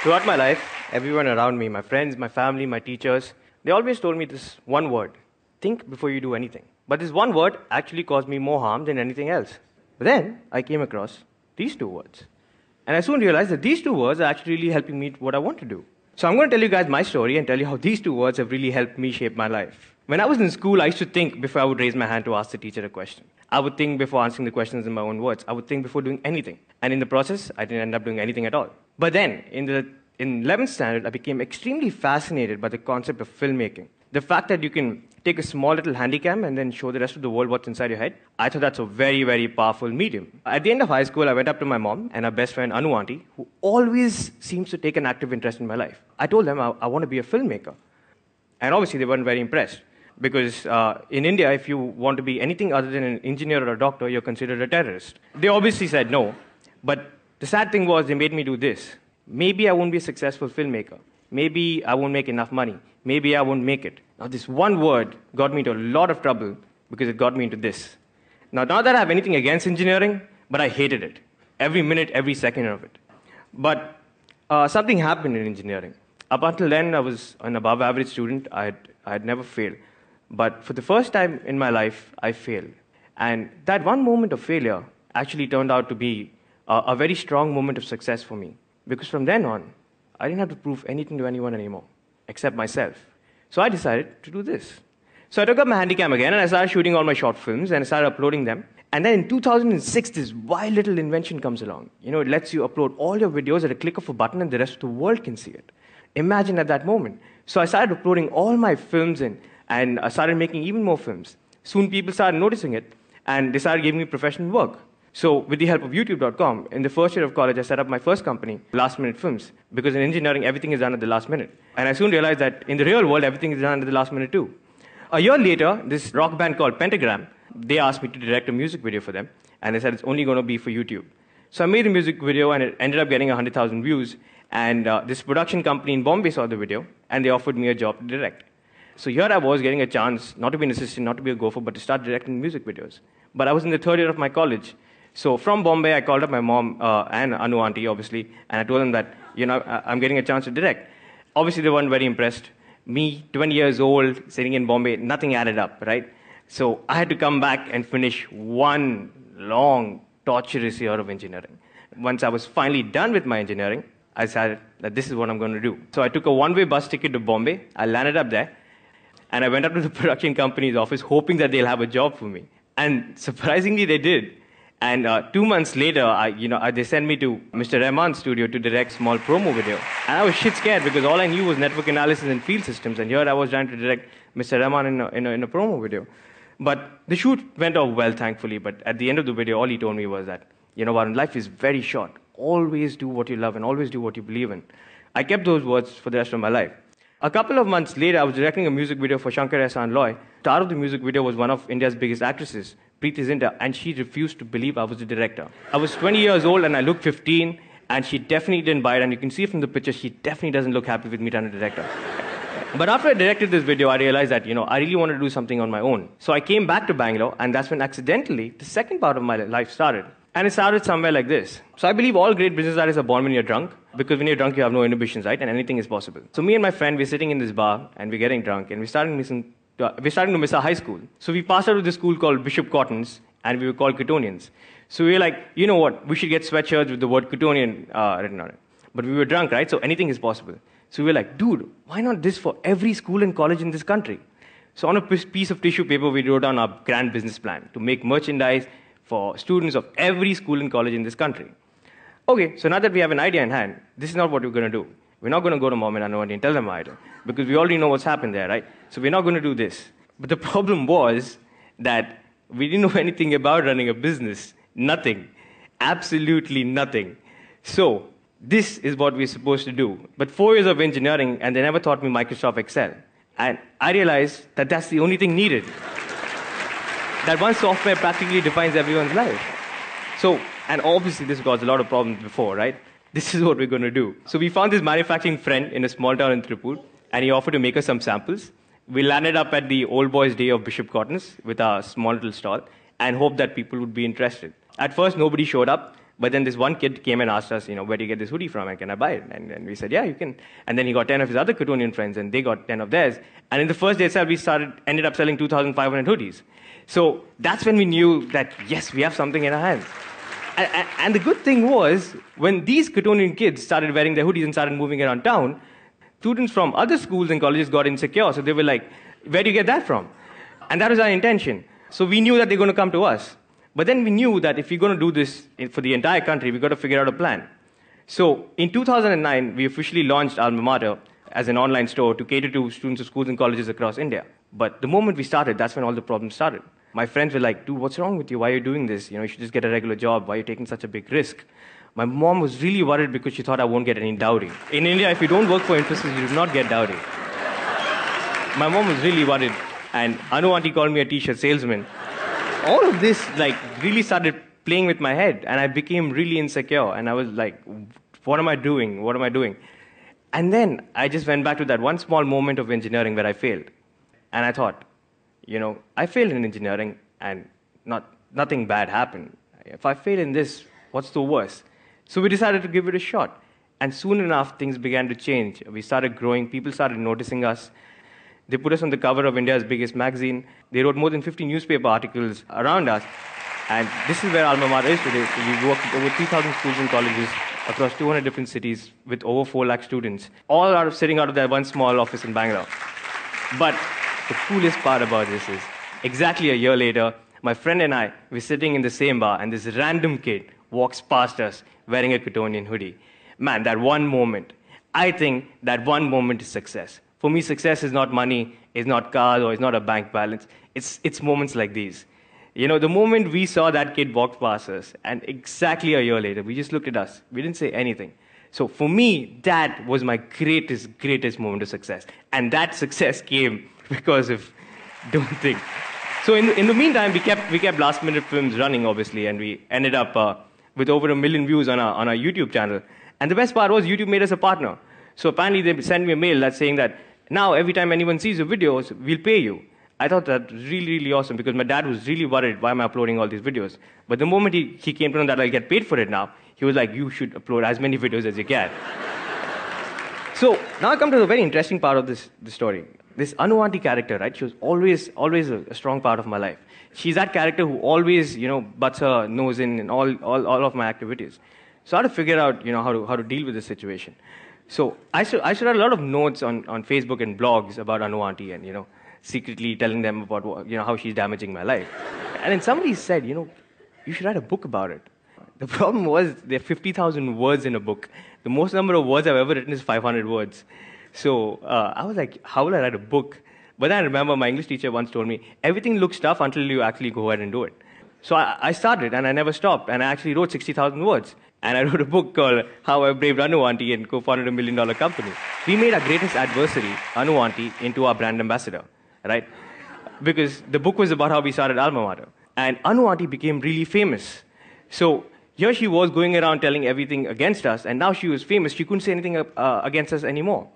Throughout my life, everyone around me, my friends, my family, my teachers, they always told me this one word: think before you do anything. But this one word actually caused me more harm than anything else. But then I came across these two words. And I soon realized that these two words are actually really helping me what I want to do. So I'm going to tell you guys my story and tell you how these two words have really helped me shape my life. When I was in school, I used to think before I would raise my hand to ask the teacher a question. I would think before answering the questions in my own words. I would think before doing anything. And in the process, I didn't end up doing anything at all. But then, in 11th standard, I became extremely fascinated by the concept of filmmaking. The fact that you can take a small little handycam and then show the rest of the world what's inside your head, I thought that's a very, very powerful medium. At the end of high school, I went up to my mom and her best friend, Anu auntie, who always seems to take an active interest in my life. I told them I want to be a filmmaker. And obviously, they weren't very impressed. Because in India, if you want to be anything other than an engineer or a doctor, you're considered a terrorist. They obviously said no. But the sad thing was, they made me do this. Maybe I won't be a successful filmmaker. Maybe I won't make enough money. Maybe I won't make it. Now, this one word got me into a lot of trouble because it got me into this. Now, not that I have anything against engineering, but I hated it. Every minute, every second of it. But something happened in engineering. Up until then, I was an above-average student. I had never failed. But for the first time in my life, I failed. And that one moment of failure actually turned out to be a very strong moment of success for me. Because from then on, I didn't have to prove anything to anyone anymore, except myself. So I decided to do this. So I took up my handycam again, and I started shooting all my short films, and I started uploading them. And then in 2006, this wild little invention comes along. You know, it lets you upload all your videos at a click of a button, and the rest of the world can see it. Imagine at that moment. So I started uploading all my films in, and I started making even more films. Soon people started noticing it, and they started giving me professional work. So with the help of YouTube.com, in the first year of college, I set up my first company, Last Minute Films, because in engineering, everything is done at the last minute. And I soon realized that in the real world, everything is done at the last minute too. A year later, this rock band called Pentagram, they asked me to direct a music video for them, and they said it's only going to be for YouTube. So I made a music video, and it ended up getting 100,000 views, and this production company in Bombay saw the video, and they offered me a job to direct. So here I was getting a chance, not to be an assistant, not to be a gopher, but to start directing music videos. But I was in the third year of my college. So from Bombay, I called up my mom and Anu auntie, obviously, and I told them that, you know, I'm getting a chance to direct. Obviously, they weren't very impressed. Me, 20 years old, sitting in Bombay, nothing added up, right? So I had to come back and finish one long, torturous year of engineering. Once I was finally done with my engineering, I decided that this is what I'm going to do. So I took a one-way bus ticket to Bombay. I landed up there. And I went up to the production company's office hoping that they'll have a job for me. And surprisingly, they did. And 2 months later, they sent me to Mr. Rahman's studio to direct small promo video. And I was shit scared because all I knew was network analysis and field systems. And here I was trying to direct Mr. Rahman in a promo video. But the shoot went off well, thankfully. But at the end of the video, all he told me was that, you know, Varun, life is very short. Always do what you love and always do what you believe in. I kept those words for the rest of my life. A couple of months later, I was directing a music video for Shankar Ehsaan Loy. The star of the music video was one of India's biggest actresses, Preeti Zinta, and she refused to believe I was the director. I was 20 years old and I looked 15, and she definitely didn't buy it, and you can see from the picture, she definitely doesn't look happy with me trying to direct her. But after I directed this video, I realized that, you know, I really wanted to do something on my own. So I came back to Bangalore, and that's when accidentally the second part of my life started. And it started somewhere like this. So I believe all great business artists are born when you're drunk, because when you're drunk, you have no inhibitions, right? And anything is possible. So me and my friend, we're sitting in this bar, and we're getting drunk, and we're starting to miss our high school. So we passed out of this school called Bishop Cottons, and we were called Cottonians. So we were like, you know what? We should get sweatshirts with the word Cottonian written on it. But we were drunk, right? So anything is possible. So we were like, dude, why not this for every school and college in this country? So on a piece of tissue paper, we wrote down our grand business plan to make merchandise for students of every school and college in this country. Okay, so now that we have an idea in hand, this is not what we're going to do. We're not going to go to mom and Anu and tell them our idea, because we already know what's happened there, right? So we're not going to do this. But the problem was that we didn't know anything about running a business. Nothing. Absolutely nothing. So this is what we're supposed to do. But 4 years of engineering, and they never taught me Microsoft Excel. And I realized that that's the only thing needed. That one software practically defines everyone's life. So, and obviously this caused a lot of problems before, right? This is what we're going to do. So we found this manufacturing friend in a small town in Tripur, and he offered to make us some samples. We landed up at the old boys' day of Bishop Cottons with our small little stall, and hoped that people would be interested. At first, nobody showed up, But then this one kid came and asked us, where do you get this hoodie from and can I buy it? And we said, yeah, you can. And then he got 10 of his other Cottonian friends and they got 10 of theirs. And in the first day itself, we ended up selling 2,500 hoodies. So that's when we knew that, yes, we have something in our hands. And the good thing was, when these Cottonian kids started wearing their hoodies and started moving around town, students from other schools and colleges got insecure. So they were like, where do you get that from? And that was our intention. So we knew that they're going to come to us. But then we knew that if we're going to do this for the entire country, we've got to figure out a plan. So in 2009, we officially launched Alma Mater as an online store to cater to students of schools and colleges across India. But the moment we started, that's when all the problems started. My friends were like, dude, what's wrong with you? Why are you doing this? You should just get a regular job. Why are you taking such a big risk? My mom was really worried because she thought I won't get any dowry. In India, if you don't work for Infosys, you do not get dowry. My mom was really worried. And Anu auntie called me a t-shirt salesman. All of this really started playing with my head. And I became really insecure. And I was like, what am I doing? What am I doing? And then I just went back to that one small moment of engineering where I failed. And I thought, I failed in engineering and nothing bad happened. If I fail in this, what's the worst? So we decided to give it a shot. And soon enough, things began to change. We started growing. People started noticing us. They put us on the cover of India's biggest magazine. They wrote more than 50 newspaper articles around us. And this is where Alma Mater is today. So we work with over 3,000 schools and colleges across 200 different cities with over 4 lakh students, all sitting out of that one small office in Bangalore. But the coolest part about this is, exactly a year later, my friend and I were sitting in the same bar, and this random kid walks past us wearing a Cottonian hoodie. Man, that one moment, I think that one moment is success. For me, success is not money, it's not cars, or it's not a bank balance. It's moments like these. The moment we saw that kid walk past us, and exactly a year later, we just looked at us. We didn't say anything. So for me, that was my greatest moment of success. And that success came because of don't think. So in the meantime, we kept last minute films running, obviously, and we ended up with over 1 million views on our YouTube channel. And the best part was YouTube made us a partner. So apparently they sent me a mail that's saying that now every time anyone sees your videos, we'll pay you. I thought that was really awesome because my dad was really worried, why am I uploading all these videos? But the moment he came to know that I'll get paid for it now, he was like, you should upload as many videos as you can. So now I come to the very interesting part of this story. This Anu auntie character, right? She was always a strong part of my life. She's that character who always, butts her nose in all of my activities. So I had to figure out, how to deal with this situation. So I should write a lot of notes on Facebook and blogs about Anu auntie and, secretly telling them about, how she's damaging my life. And then somebody said, you should write a book about it. The problem was there are 50,000 words in a book. The most number of words I've ever written is 500 words. So I was like, how will I write a book? But then I remember my English teacher once told me, everything looks tough until you actually go ahead and do it. So I started and I never stopped. And I actually wrote 60,000 words. And I wrote a book called How I Braved Anu Auntie and co-founded $1 million company. We made our greatest adversary, Anu Auntie, into our brand ambassador, right? Because the book was about how we started Alma Mater. And Anu Auntie became really famous. So here she was going around telling everything against us, and now she was famous. She couldn't say anything against us anymore.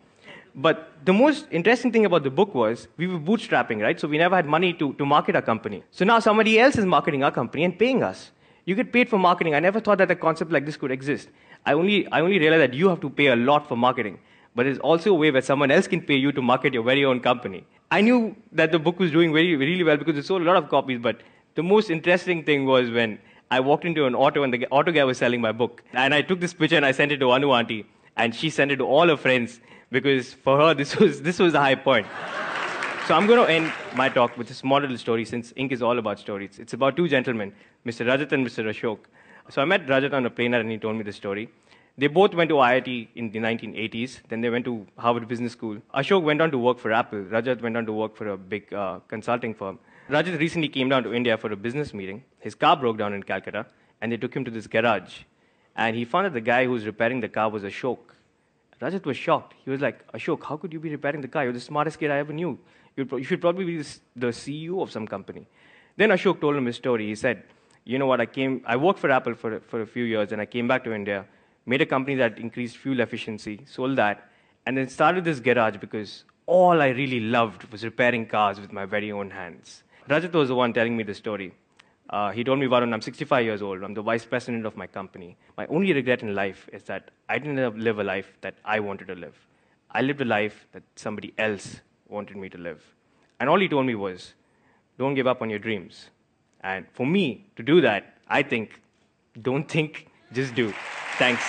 But the most interesting thing about the book was we were bootstrapping, right? So we never had money to market our company. So now somebody else is marketing our company and paying us. You get paid for marketing. I never thought that a concept like this could exist. I only realized that you have to pay a lot for marketing. But there's also a way where someone else can pay you to market your very own company. I knew that the book was doing really well because it sold a lot of copies. But the most interesting thing was when I walked into an auto and the auto guy was selling my book. And I took this picture and I sent it to Anu auntie. And she sent it to all her friends because for her, this was the high point. So I'm going to end my talk with a small little story since Ink is all about stories. It's about 2 gentlemen, Mr. Rajat and Mr. Ashok. So I met Rajat on a plane and he told me the story. They both went to IIT in the 1980s. Then they went to Harvard Business School. Ashok went on to work for Apple. Rajat went on to work for a big consulting firm. Rajat recently came down to India for a business meeting. His car broke down in Calcutta, and they took him to this garage. And he found that the guy who was repairing the car was Ashok. Rajat was shocked. He was like, Ashok, how could you be repairing the car? You're the smartest kid I ever knew. You should probably be the CEO of some company. Then Ashok told him his story. He said, you know what, I worked for Apple for a few years, and I came back to India, made a company that increased fuel efficiency, sold that, and then started this garage because all I really loved was repairing cars with my very own hands. Rajat was the one telling me the story. He told me, Varun, I'm 65 years old. I'm the vice president of my company. My only regret in life is that I didn't live a life that I wanted to live. I lived a life that somebody else wanted me to live. And all he told me was, don't give up on your dreams. And for me to do that, I think, don't think, just do. Thanks.